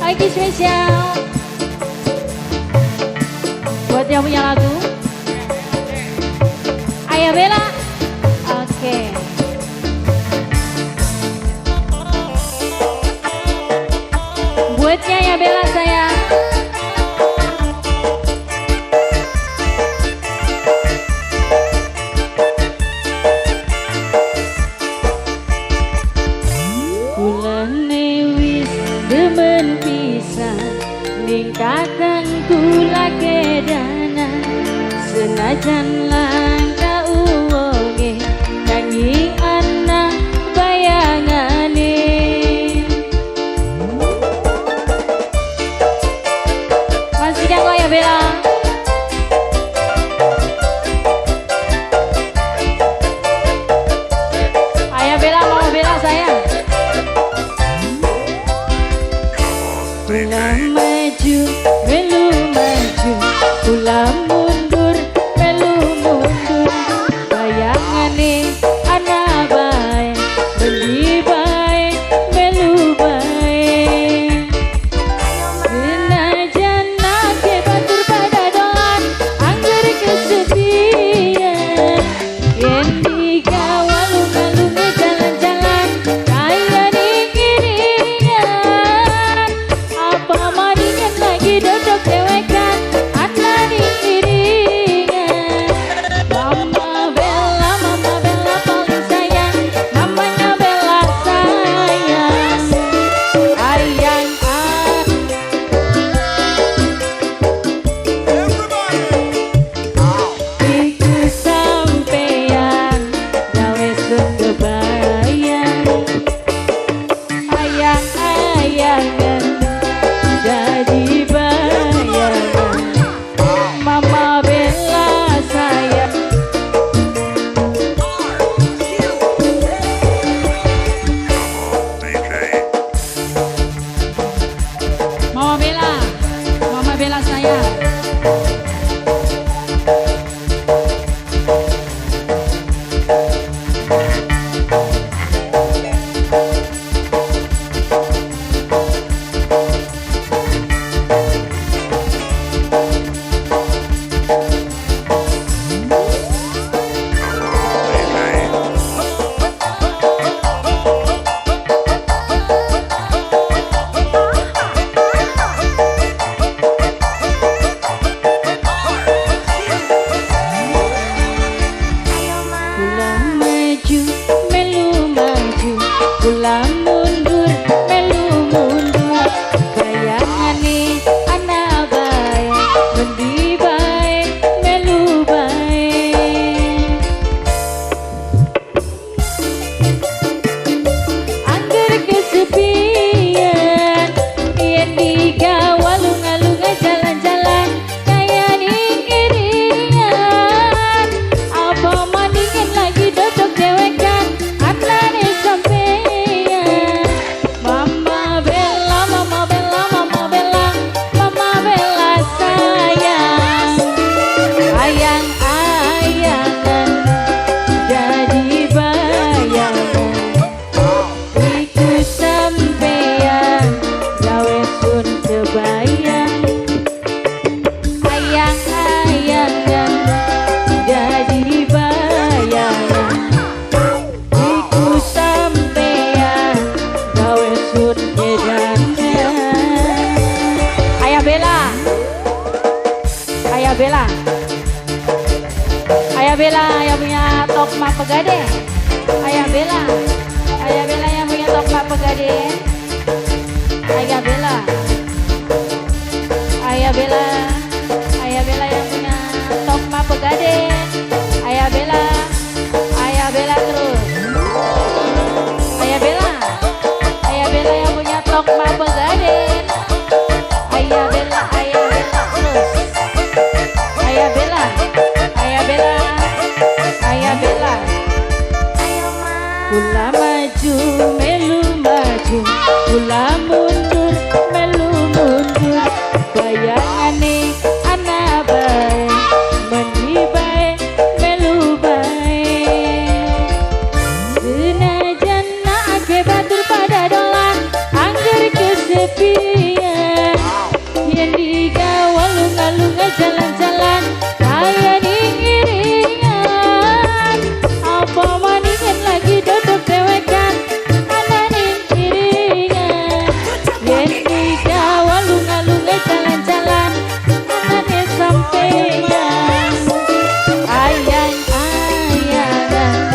lagi spesial buat yang punya lagu. Ayah Bella. Oke. Buatnya ya Bella sayang. Demen pisan ning kakang kula kedana senajan langka uwonge nanging ana bayangane. Masih kanggo ya Bella. Ayah Bella, mama Bella sayang. Kula maju, melu maju, kula mundur, melu mundur. Bayangane ana bae, beli bae, melu bae. Senajan nake batur pada dolan, angger kesepian. Yen dikawal lunga-lunga jalan-jalan, kaya dikiringan. Apa maringan lagi dodok dewekan, ana dikiringan. Mama Bella paling sayang, mamanya Bella sayang. Ayang iku sampeyan gawe kebayang. Ayang-ayangan jadi bayangan. Mama Bella sayang. Mama Bella sayang. Kula maju, melu maju, kula mundur, melu mundur. Bayangane ana bae, bendi bae, melu bae. Angger kesepian, yen dikawal lunga-lunga jalan-jalan, kaya dikiringan. Apa maningan lagi dodok dewekan, anane sampeyan. Mama Bella, mama Bella, mama Bella, mama Bella sayang. Ayang-ayangan jadi bayangan. Iku sampeyan gawe sun kebayang. Ayang-ayangan jadi bayangan. Iku sampeyan gawe sun kedangan. Ayah Bella. Ayah Bella. Ayah Bella yang punya tok mak pegade. Ayah Bella. Ayah Bella yang punya tok mak pegade. Ayah Bella. Ayah Bella. Ayah Bella yang punya tok mak pegade. Ayah Bella. Ayah Bella terus. Ayah Bella. Ayah Bella yang punya tok mak pegade. Ayah Bella terus. Ayah Bella. Ayah Bella. Ayah Bella. Kula maju, melu maju, kula mundur, melu mundur. Bayangane ana bae, mendi bae, melu bae. Senajan ake batur pada dolan, angger kesepian. Dah.